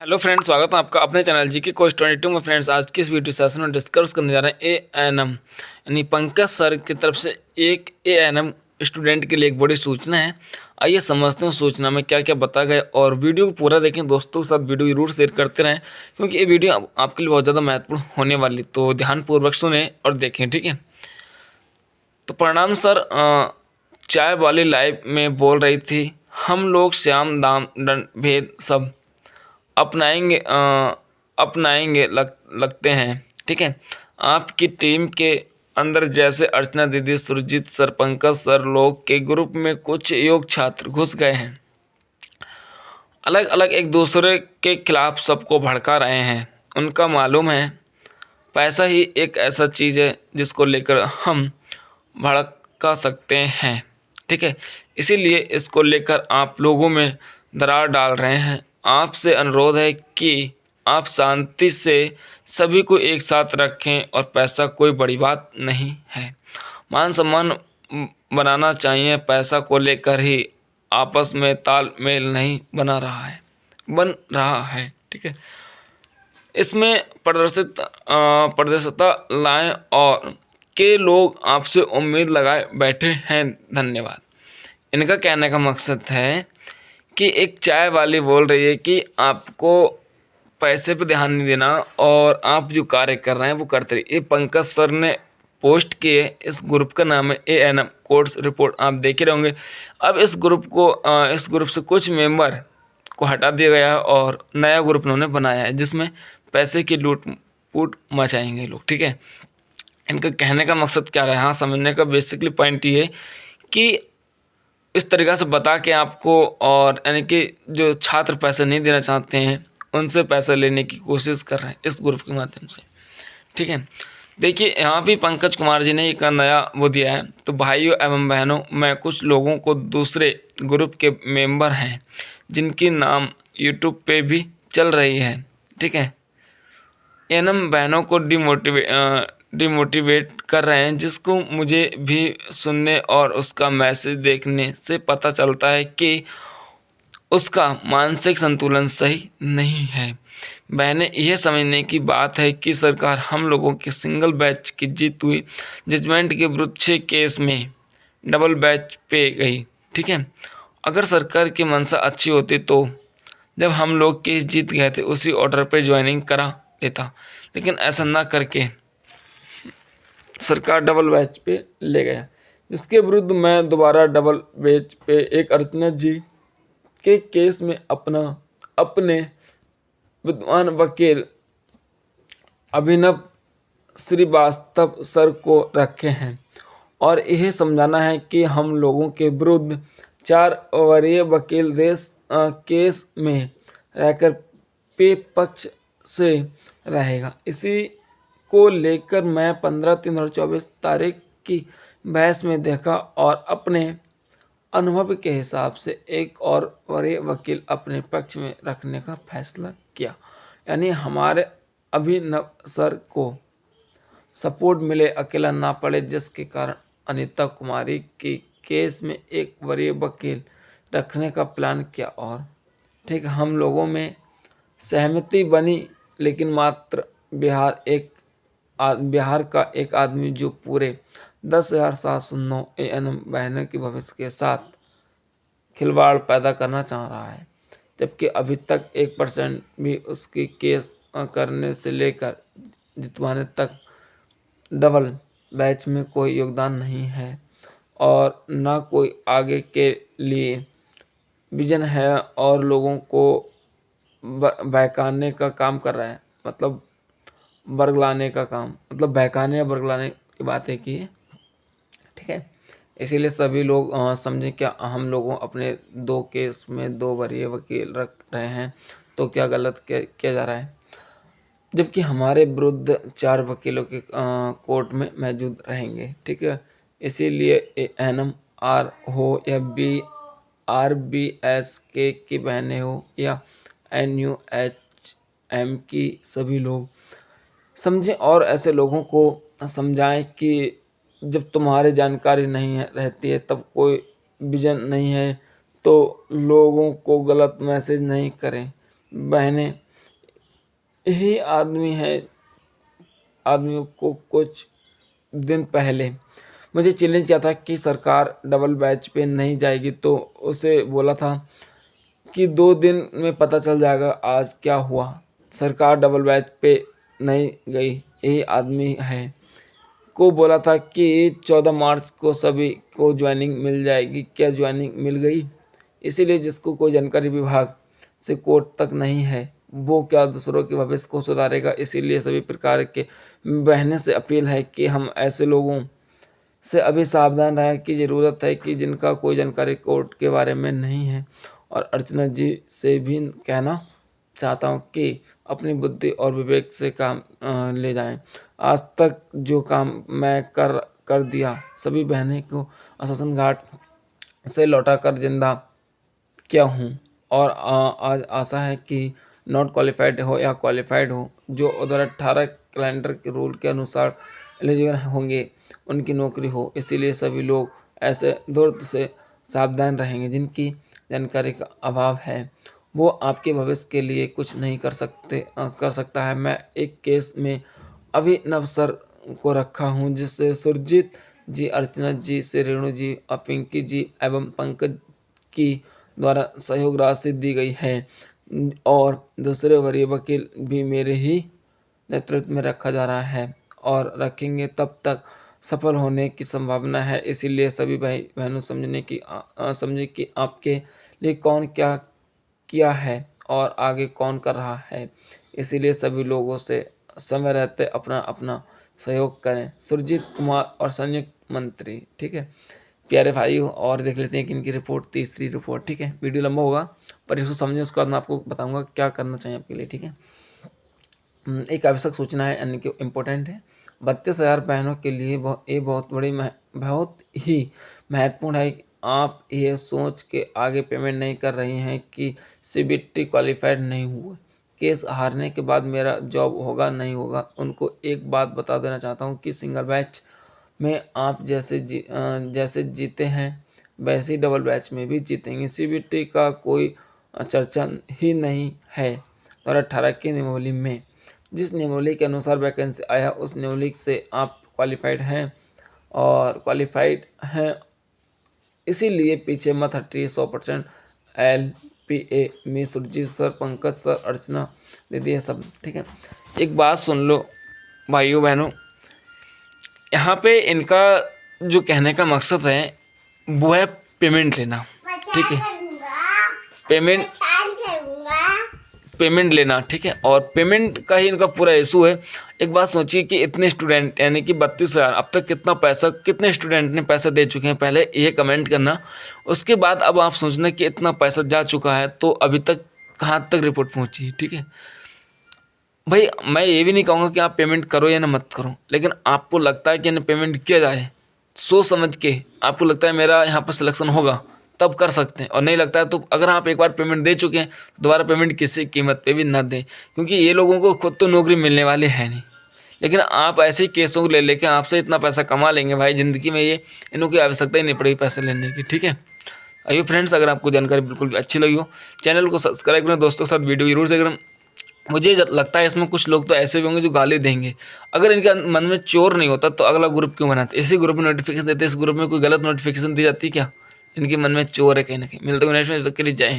Hello friends, स्वागत है आपका अपने चैनल जी के कोच 22 में। फ्रेंड्स, आज की इस वीडियो सेशन में डिस्कस करने जा रहे हैं एएनएम यानी पंकज सर की तरफ से एक एएनएम स्टूडेंट के लिए एक बड़ी सूचना है। आइए समझते हैं सूचना में क्या क्या बताया गया और वीडियो को पूरा देखें। दोस्तों के साथ वीडियो जरूर शेयर करते रहें क्योंकि ये वीडियो आपके लिए बहुत ज़्यादा महत्वपूर्ण होने वाली, तो ध्यानपूर्वक सुने और देखें, ठीक है। तो प्रणाम सर, चाय वाली लाइव में बोल रही थी, हम लोग श्याम दाम दंड भेद सब अपनाएंगे अपनाएंगे लगते हैं, ठीक है। आपकी टीम के अंदर जैसे अर्चना दीदी, सुरजीत सर, पंकज सर लोग के ग्रुप में कुछ योग छात्र घुस गए हैं, अलग अलग एक दूसरे के खिलाफ सबको भड़का रहे हैं। उनका मालूम है पैसा ही एक ऐसा चीज़ है जिसको लेकर हम भड़का सकते हैं, ठीक है। इसीलिए इसको लेकर आप लोगों में दरार डाल रहे हैं। आपसे अनुरोध है कि आप शांति से सभी को एक साथ रखें और पैसा कोई बड़ी बात नहीं है। मान सम्मान बनाना चाहिए, पैसा को लेकर ही आपस में तालमेल नहीं बन रहा है, ठीक है। इसमें पारदर्शिता लाएं और के लोग आपसे उम्मीद लगाए बैठे हैं। धन्यवाद। इनका कहने का मकसद है कि एक चाय वाली बोल रही है कि आपको पैसे पे ध्यान नहीं देना और आप जो कार्य कर रहे हैं वो करते रहिए। ये पंकज सर ने पोस्ट किए। इस ग्रुप का नाम है एएनएम कोर्स रिपोर्ट, आप देख ही रहोगे। अब इस ग्रुप से कुछ मेंबर को हटा दिया गया है और नया ग्रुप उन्होंने बनाया है जिसमें पैसे की लूट पूट मचाएंगे लोग, ठीक है। इनका कहने का मकसद क्या रहा है, हाँ, समझने का बेसिकली पॉइंट ये है कि इस तरीक़ा से बता के आपको, और यानी कि जो छात्र पैसे नहीं देना चाहते हैं उनसे पैसा लेने की कोशिश कर रहे हैं इस ग्रुप के माध्यम से, ठीक है। देखिए, यहाँ भी पंकज कुमार जी ने एक नया वो दिया है। तो भाइयों एवं बहनों, मैं कुछ लोगों को दूसरे ग्रुप के मेंबर हैं जिनकी नाम यूट्यूब पे भी चल रही है, ठीक है। एएनएम बहनों को डिमोटिवेट कर रहे हैं, जिसको मुझे भी सुनने और उसका मैसेज देखने से पता चलता है कि उसका मानसिक संतुलन सही नहीं है। बहनें, यह समझने की बात है कि सरकार हम लोगों के सिंगल बैच की जीत हुई जजमेंट के विरुद्ध 6 केस में डबल बैच पे गई, ठीक है। अगर सरकार की मंशा अच्छी होती तो जब हम लोग केस जीत गए थे उसी ऑर्डर पे ज्वाइनिंग करा देता, लेकिन ऐसा ना करके सरकार डबल बैच पे ले गया, जिसके विरुद्ध मैं दोबारा डबल बैच पे एक अर्चना जी के केस में अपने विद्वान वकील अभिनव श्रीवास्तव सर को रखे हैं और यह समझाना है कि हम लोगों के विरुद्ध 4 वरीय वकील केस में रहकर पे पक्ष से रहेगा। इसी को लेकर मैं 15/3/2024 तारीख की बहस में देखा और अपने अनुभव के हिसाब से एक और वरीय वकील अपने पक्ष में रखने का फैसला किया। यानी हमारे अभिनव सर को सपोर्ट मिले, अकेला ना पड़े, जिसके कारण अनीता कुमारी के केस में एक वरीय वकील रखने का प्लान किया और ठीक, हम लोगों में सहमति बनी, लेकिन मात्र बिहार का एक आदमी जो पूरे 10,709 एएनएम बहनों के भविष्य के साथ खिलवाड़ पैदा करना चाह रहा है, जबकि अभी तक 1% भी उसकी केस करने से लेकर जितवाने तक डबल बैच में कोई योगदान नहीं है और ना कोई आगे के लिए विजन है और लोगों को बहकाने का काम कर रहा है, मतलब बरगलाने का काम, मतलब बहकाने या बरगलाने की बात है कि, ठीक है। इसीलिए सभी लोग समझें क्या हम लोगों अपने 2 केस में 2 वरीय वकील रख रहे हैं तो क्या गलत किया जा रहा है, जबकि हमारे विरुद्ध 4 वकीलों के कोर्ट में मौजूद रहेंगे, ठीक है। इसीलिए एएनएम आर हो या RBSK की बहनें हो या NUHM की सभी लोग समझें और ऐसे लोगों को समझाएं कि जब तुम्हारी जानकारी नहीं रहती है, तब कोई विजन नहीं है तो लोगों को गलत मैसेज नहीं करें। बहनें, यही आदमियों को कुछ दिन पहले मुझे चैलेंज किया था कि सरकार डबल बैच पे नहीं जाएगी, तो उसे बोला था कि 2 दिन में पता चल जाएगा आज क्या हुआ। सरकार डबल बैच पे नहीं गई। यही आदमी है को बोला था कि 14 मार्च को सभी को ज्वाइनिंग मिल जाएगी, क्या ज्वाइनिंग मिल गई? इसीलिए जिसको कोई जानकारी विभाग से कोर्ट तक नहीं है, वो क्या दूसरों के भविष्य को सुधारेगा? इसीलिए सभी प्रकार के बहने से अपील है कि हम ऐसे लोगों से अभी सावधान रहें की ज़रूरत है कि जिनका कोई जानकारी कोर्ट के बारे में नहीं है। और अर्चना जी से भी कहना चाहता हूँ कि अपनी बुद्धि और विवेक से काम ले जाएं। आज तक जो काम मैं कर दिया, सभी बहनें को आश्वासन घाट से लौटा कर जिंदा किया हूँ। और आज आशा है कि नॉट क्वालिफाइड हो या क्वालिफाइड हो, जो 2018 कैलेंडर के रूल के अनुसार एलिजिबल होंगे, उनकी नौकरी हो। इसीलिए सभी लोग ऐसे दोस्त से सावधान रहेंगे जिनकी जानकारी का अभाव है, वो आपके भविष्य के लिए कुछ नहीं कर सकता है। मैं एक केस में अभिनव सर को रखा हूँ, जिससे सुरजीत जी, अर्चना जी से रेणु जी और पिंकी जी एवं पंकज की द्वारा सहयोग राशि दी गई है। और दूसरे वरीय वकील भी मेरे ही नेतृत्व में रखा जा रहा है और रखेंगे, तब तक सफल होने की संभावना है। इसीलिए सभी भाई बहनों समझे कि आपके लिए कौन क्या किया है और आगे कौन कर रहा है। इसीलिए सभी लोगों से समय रहते अपना अपना सहयोग करें। सुरजीत कुमार और संयुक्त मंत्री, ठीक है प्यारे भाई। और देख लेते हैं कि इनकी रिपोर्ट, तीसरी रिपोर्ट, ठीक है। वीडियो लंबा होगा पर इसको समझें, उसके बाद मैं आपको बताऊंगा क्या करना चाहिए आपके लिए, ठीक है। एक आवश्यक सूचना है, यानी कि इम्पोर्टेंट है। 32,000 बहनों के लिए ये बहुत ही महत्वपूर्ण है कि आप ये सोच के आगे पेमेंट नहीं कर रही हैं कि सीबीटी क्वालिफाइड नहीं हुए, केस हारने के बाद मेरा जॉब होगा नहीं होगा। उनको एक बात बता देना चाहता हूँ कि सिंगल बैच में आप जैसे जीते हैं, वैसे ही डबल बैच में भी जीतेंगे। सीबीटी का कोई चर्चा ही नहीं है। 2018 की नियमावली में जिस नियमावली के अनुसार वैकेंसी आया, उस नियमावली से आप क्वालिफाइड हैं, इसीलिए पीछे मत हटिए। 100% LPA में सुरजीत सर, पंकज सर, अर्चना दीदी है सब, ठीक है। एक बात सुन लो भाइयों बहनों, यहाँ पे इनका जो कहने का मकसद है वो है पेमेंट लेना, ठीक है। पेमेंट लेना, ठीक है। और पेमेंट का ही इनका पूरा इशू है। एक बात सोचिए कि इतने स्टूडेंट, यानी कि 32,000, अब तक कितने स्टूडेंट ने पैसा दे चुके हैं, पहले ये कमेंट करना। उसके बाद अब आप सोचना कि इतना पैसा जा चुका है तो अभी तक कहाँ तक रिपोर्ट पहुँची है, ठीक है भाई। मैं ये भी नहीं कहूँगा कि आप पेमेंट करो या ना मत करो, लेकिन आपको लगता है कि ना पेमेंट किया जाए, सोच समझ के आपको लगता है मेरा यहाँ पर सिलेक्शन होगा, तब कर सकते हैं। और नहीं लगता है तो अगर आप एक बार पेमेंट दे चुके हैं, दोबारा पेमेंट किसी कीमत पे भी ना दें, क्योंकि ये लोगों को खुद तो नौकरी मिलने वाली है नहीं। लेकिन आप ऐसे ही केसों को ले लेके आपसे इतना पैसा कमा लेंगे भाई, ज़िंदगी में ये इन्हों की आवश्यकता ही नहीं पड़ेगी पैसे लेने की, ठीक है। आइए फ्रेंड्स, अगर आपको जानकारी बिल्कुल भी अच्छी लगी हो, चैनल को सब्सक्राइब करें, दोस्तों के साथ वीडियो जरूर शेयर करें। मुझे लगता है इसमें कुछ लोग तो ऐसे भी होंगे जो गाली देंगे। अगर इनका मन में चोर नहीं होता तो अगला ग्रुप क्यों बनाते? इसी ग्रुप में नोटिफिकेशन देते, इस ग्रुप में कोई गलत नोटिफिकेशन दी जाती क्या? इनके मन में चोर है कहीं ना कहीं। मिलते हैं नेक्स्ट में, तब तक के लिए जय हिंद।